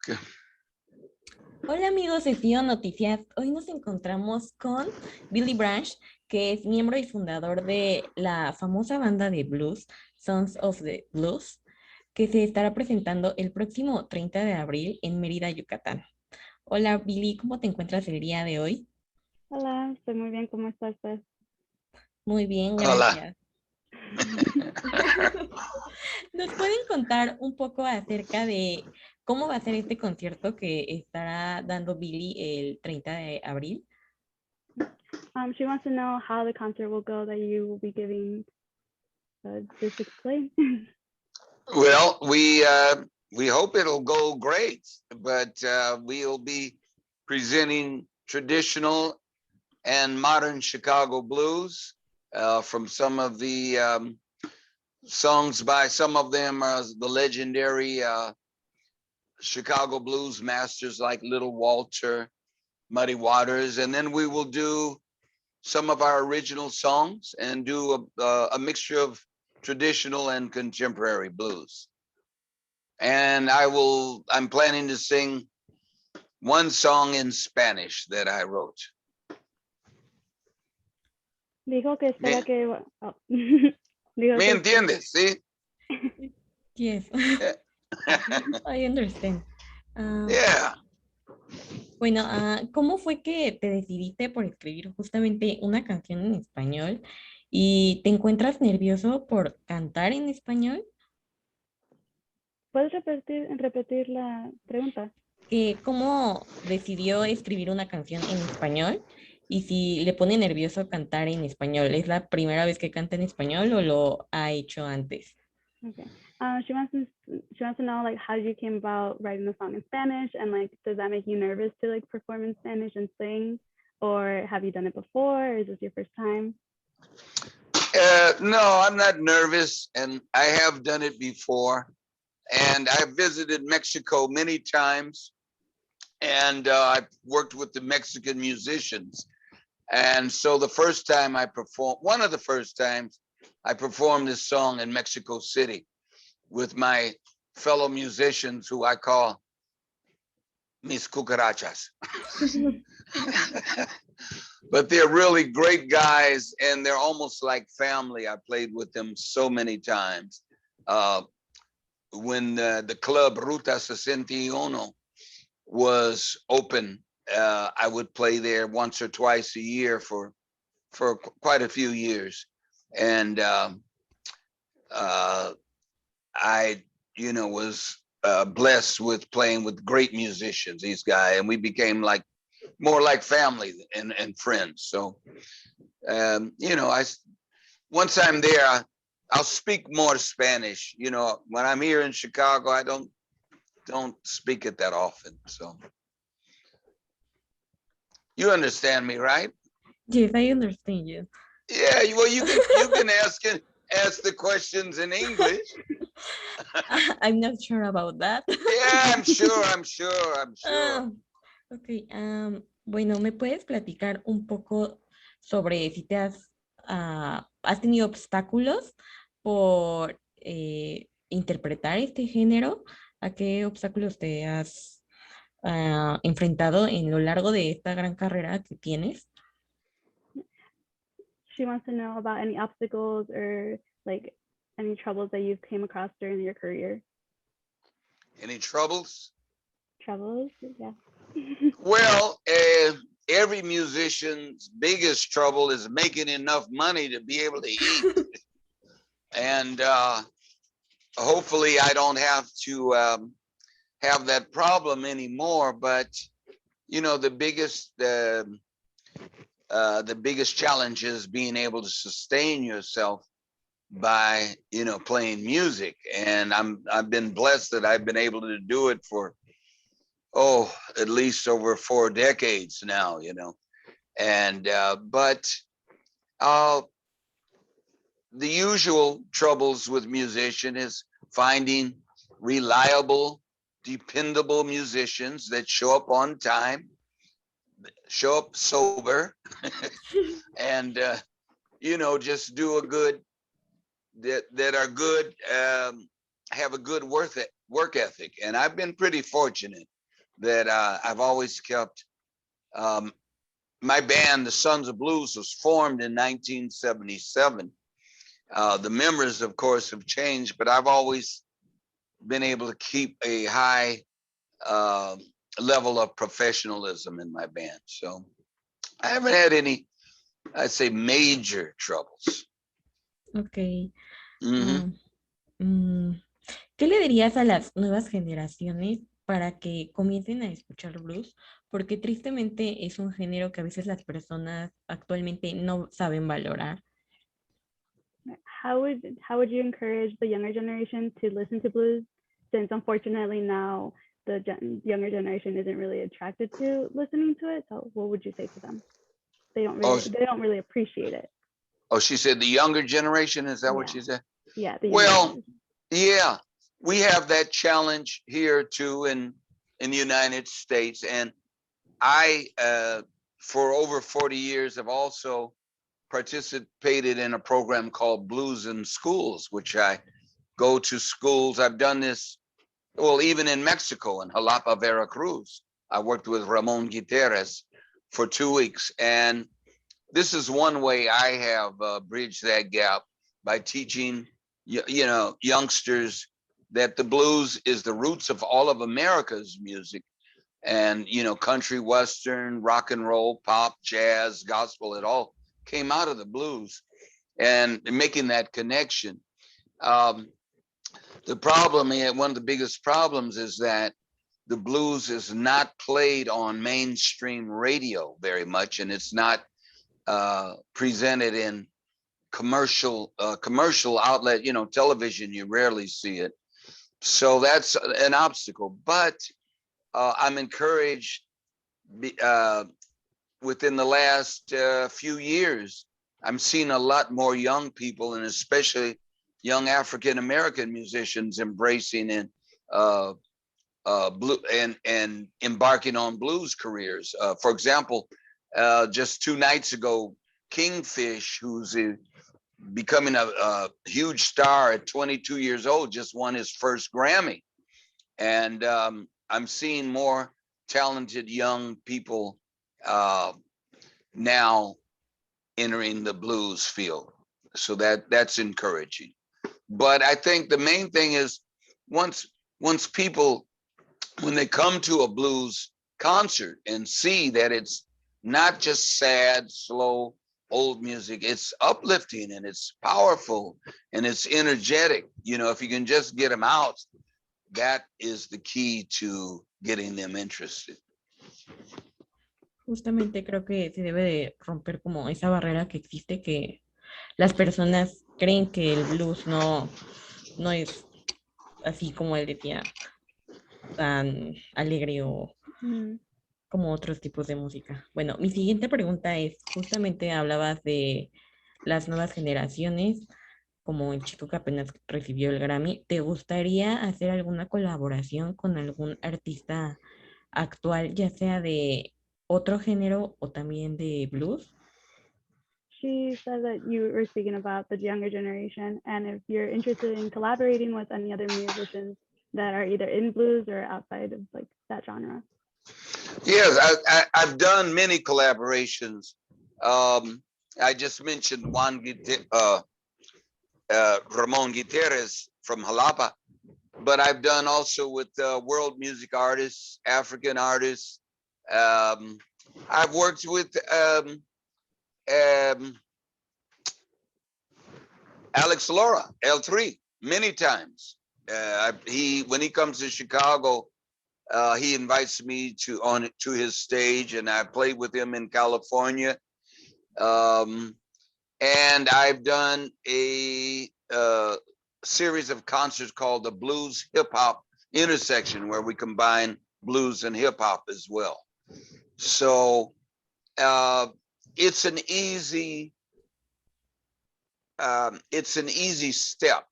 Okay. Hola amigos de Tío Noticias. Hoy nos encontramos con Billy Branch, que es miembro y fundador de la famosa banda de blues, Sons of the Blues, que se estará presentando el próximo 30 de abril en Mérida, Yucatán. Hola Billy, ¿cómo te encuentras el día de hoy? Hola, estoy muy bien, ¿cómo estás, pues? Muy bien, Hola. gracias. ¿Nos pueden contar un poco acerca de cómo va a ser este concierto que estará dando Billy el 30 de abril? She wants to know how the concert will go that you will be giving. Just explain. Well, we hope it'll go great, but we'll be presenting traditional and modern Chicago blues from some of the songs by some of them are the legendary Chicago blues masters like Little Walter, Muddy Waters, and then we will do some of our original songs and do a mixture of traditional and contemporary blues. And I'm planning to sing one song in Spanish that I wrote. Dijo que espera Me, que... Oh. Dijo ¿Me que entiendes? ¿Sí? Yes, I understand. Yeah. Bueno, ¿cómo fue que te decidiste por escribir justamente una canción en español y te encuentras nervioso por cantar en español? ¿Puedes repetir la pregunta? ¿Cómo decidió escribir una canción en español y si le pone nervioso cantar en español? ¿Es la primera vez que canta en español o lo ha hecho antes? Okay. She wants to know like how you came about writing the song in Spanish, and like does that make you nervous to like perform in Spanish and sing, or have you done it before, or is this your first time? No, I'm not nervous, and I have done it before. And I've visited Mexico many times, and I've worked with the Mexican musicians. And so the first time I performed, one of the first times I performed this song in Mexico City with my fellow musicians who I call mis cucarachas. But they're really great guys, and they're almost like family. I played with them so many times. When the club Ruta 61 was open, I would play there once or twice a year for quite a few years. And I, was blessed with playing with great musicians, these guys, and we became like more like family and friends. So, once I'm there, I'll speak more Spanish. When I'm here in Chicago, I don't speak it that often. So you understand me, right? Yes, I understand you. Yeah. Well, you can ask the questions in English. I'm not sure about that. Yeah, I'm sure. Ah, ok, bueno, ¿me puedes platicar un poco sobre si has tenido obstáculos por interpretar este género? ¿A qué obstáculos te has enfrentado en lo largo de esta gran carrera que tienes? She wants to know about any obstacles or like any troubles that you've came across during your career. Any troubles? Troubles, yeah. Well, every musician's biggest trouble is making enough money to be able to eat. And hopefully I don't have to have that problem anymore. But, the biggest challenge is being able to sustain yourself by, playing music. And I've been blessed that I've been able to do it for at least over 4 decades now, and but the usual troubles with musician is finding reliable, dependable musicians that show up on time, show up sober, and just do a good that are good, have a good work work ethic. And I've been pretty fortunate that I've always kept my band, the Sons of Blues, was formed in 1977. The members, of course, have changed, but I've always been able to keep a high uh, level of professionalism in my band. So I haven't had any, I'd say, major troubles. Ok. Mhm. Ah, mm, ¿Qué le dirías a las nuevas generaciones para que comiencen a escuchar blues? Porque tristemente es un género que a veces las personas actualmente no saben valorar. How would you encourage the younger generation to listen to blues, since unfortunately now the younger generation isn't really attracted to listening to it? So what would you say to them? They Oh, don't really appreciate it. oh, she said the younger generation. Is that what she Yeah. said? Yeah, the younger Well, generation. yeah, we have that challenge here too in the United States, and I, for over 40 years, have also participated in a program called Blues in Schools, which I go to schools. I've done this, well, even in Mexico, in Jalapa, Veracruz. I worked with Ramon Gutierrez for 2 weeks. And this is one way I have bridged that gap by teaching, youngsters that the blues is the roots of all of America's music. And, country, Western, rock and roll, pop, jazz, gospel, it all came out of the blues, and making that connection. Um, the problem, one of the biggest problems is that the blues is not played on mainstream radio very much, and it's not presented in commercial outlet, television. You rarely see it. So that's an obstacle. But I'm encouraged uh, within the last few years, I'm seeing a lot more young people, and especially young African American musicians, embracing and blue and embarking on blues careers. For example, just 2 nights ago, Kingfish, who's becoming a huge star at 22 years old, just won his first Grammy. And I'm seeing more talented young people now entering the blues field. So that's encouraging. But I think the main thing is once people, when they come to a blues concert and see that it's not just sad, slow, old music, it's uplifting and it's powerful and it's energetic. If you can just get them out, that is the key to getting them interested. Justamente creo que se debe de romper como esa barrera que existe, que las personas creen que el blues no es así como él decía, tan alegre o Mhm. como otros tipos de música. Bueno, mi siguiente pregunta es, justamente hablabas de las nuevas generaciones, como el chico que apenas recibió el Grammy. ¿Te gustaría hacer alguna colaboración con algún artista actual, ya sea de otro género o también de blues? She said that you were speaking about the younger generation, and if you're interested in collaborating with any other musicians that are either in blues or outside of like that genre. Yes, I've done many collaborations. I just mentioned Ramon Gutierrez from Jalapa, but I've done also with world music artists, African artists. Um, I've worked with Alex Laura, L3, many times. When he comes to Chicago, he invites me to his stage, and I played with him in California. And I've done a series of concerts called the Blues Hip Hop Intersection, where we combine blues and hip hop as well. So it's an easy step,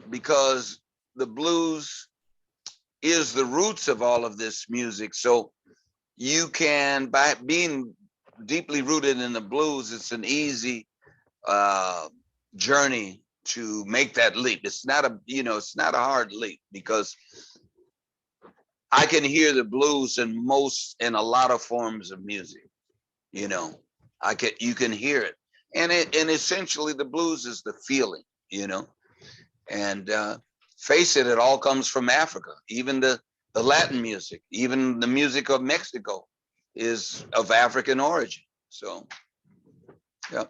because the blues is the roots of all of this music. So you can, by being deeply rooted in the blues, it's an easy journey to make that leap. It's not a, it's not a hard leap because I can hear the blues in a lot of forms of music. You know, you can hear it, and essentially the blues is the feeling. And face it, it all comes from Africa. Even the Latin music, even the music of Mexico, is of African origin. So, yeah.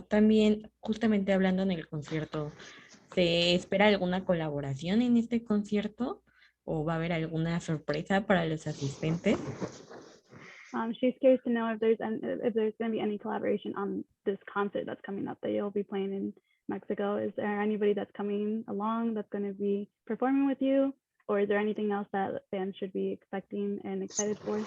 También, justamente hablando en el concierto, ¿se espera alguna colaboración en este concierto o va a haber alguna sorpresa para los asistentes? She's curious to know if there's going to be any collaboration on this concert that's coming up that you'll be playing in Mexico. Is there anybody that's coming along that's going to be performing with you, or is there anything else that fans should be expecting and excited for?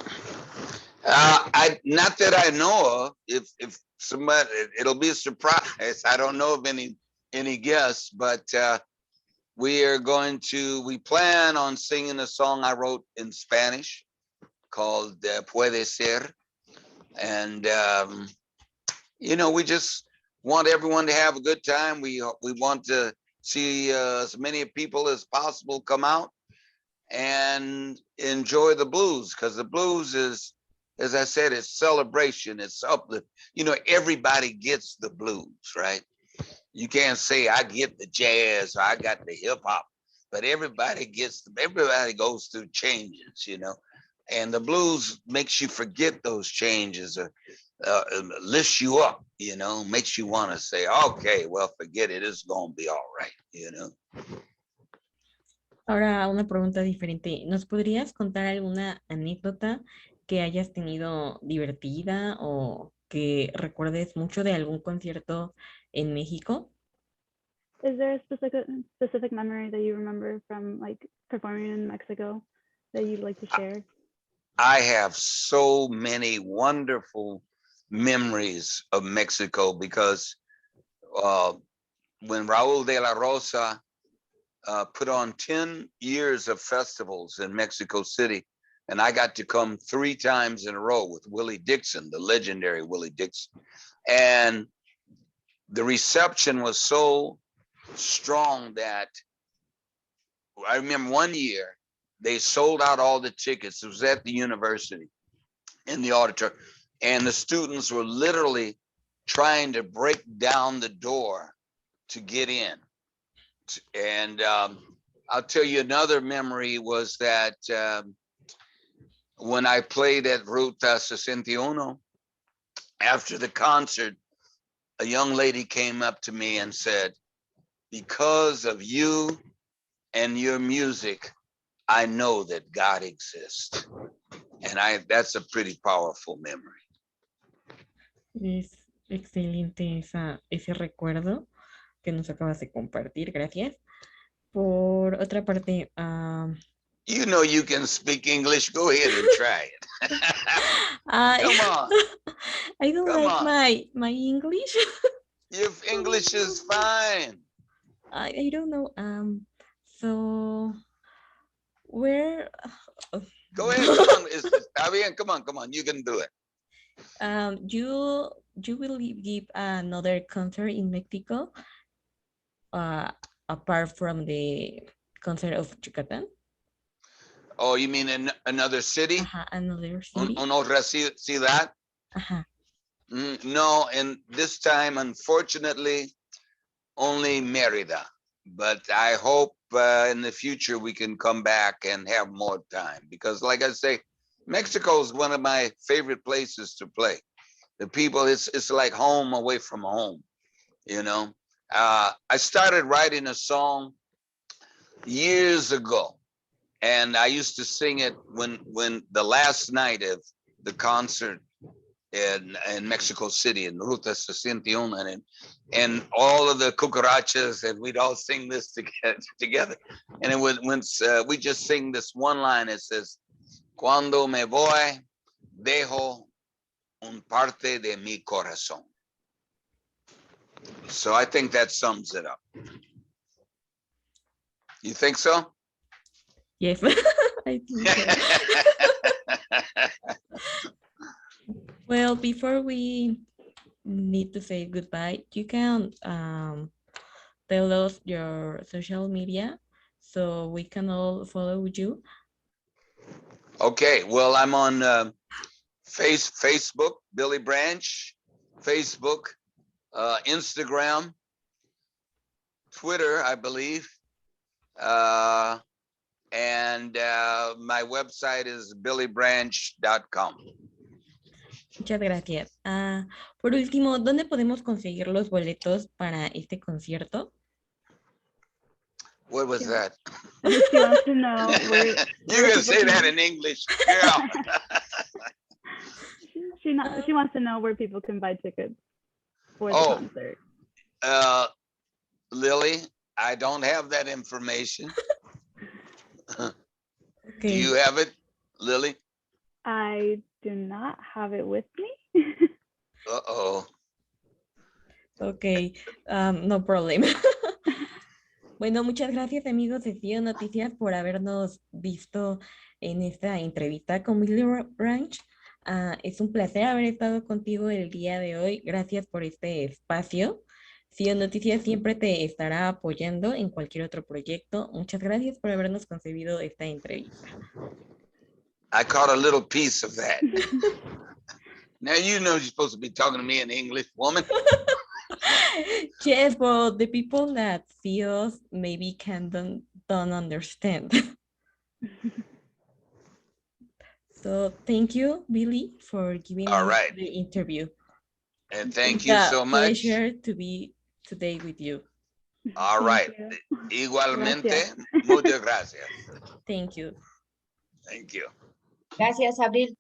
I not that I know of. If somebody, it'll be a surprise. I don't know of any guests, but we plan on singing a song I wrote in Spanish called Puede Ser. And, we just want everyone to have a good time. We want to see as many people as possible come out and enjoy the blues, because the blues is, as I said, it's celebration, it's uplift. Everybody gets the blues, right? You can't say I get the jazz or I got the hip hop, but everybody goes through changes, and the blues makes you forget those changes, or lifts you up, makes you want to say, okay, well, forget it, it's gonna be all right. Ahora, una pregunta diferente. ¿Nos podrías contar alguna anécdota que hayas tenido divertida o que recuerdes mucho de algún concierto en México? Is there a specific memory that you remember from like performing in Mexico that you'd like to share? I have so many wonderful memories of Mexico because when Raúl de la Rosa put on 10 years of festivals in Mexico City, and I got to come 3 times in a row with Willie Dixon, the legendary Willie Dixon. And the reception was so strong that I remember one year they sold out all the tickets. It was at the university in the auditorium, and the students were literally trying to break down the door to get in. And I'll tell you another memory was that when I played at Ruta 61, after the concert, a young lady came up to me and said, because of you and your music, I know that God exists. And that's a pretty powerful memory. Es excelente ese recuerdo que nos acabas de compartir. Gracias. Por otra parte, You can speak English. Go ahead and try it. Come on. I don't Come like on. my English. If English is fine. I don't know. So where? Go ahead. Come on. Está bien. Come on. You can do it. You will give another concert in Mexico, apart from the concert of Yucatan? Oh, you mean in another city? Another city. Otra ciudad? No, and this time, unfortunately, only Merida. But I hope in the future we can come back and have more time, because like I say, Mexico is one of my favorite places to play. The people, it's like home away from home, I started writing a song years ago, and I used to sing it when the last night of the concert in Mexico City in Ruta 61, and all of the cucarachas, and we'd all sing this together. And it was we just sing this one line. It says, "Cuando me voy, dejo un parte de mi corazón." So I think that sums it up. You think so? Yes, I think so. Well, before we need to say goodbye, you can tell us your social media so we can all follow you. Okay, well, I'm on Facebook, Billy Branch, Facebook, Instagram, Twitter, I believe. And my website is billybranch.com. Muchas gracias. Por último, ¿dónde podemos conseguir los boletos para este concierto? What was Yeah. that? She wants to know where You where can people say that can- in English, girl. she wants to know where people can buy tickets for the Oh. concert. Lily, I don't have that information. Do Okay. you have it, Lily? I do not have it with me. Uh-oh. Ok, no problem. Bueno, muchas gracias amigos de CIO Noticias por habernos visto en esta entrevista con Billy Branch. Es un placer haber estado contigo el día de hoy. Gracias por este espacio. CIO Noticias siempre te estará apoyando en cualquier otro proyecto. Muchas gracias por habernos concebido esta entrevista. I caught a little piece of that. Now you know you're supposed to be talking to me in English, woman. Yes, but the people that see us maybe don't understand. So thank you, Billy, for giving All me right. the interview. And thank It's you a so much. pleasure to be today with you. All right. Thank you. Igualmente, Gracias. muchas gracias. Thank you. Thank you. Gracias, Abril.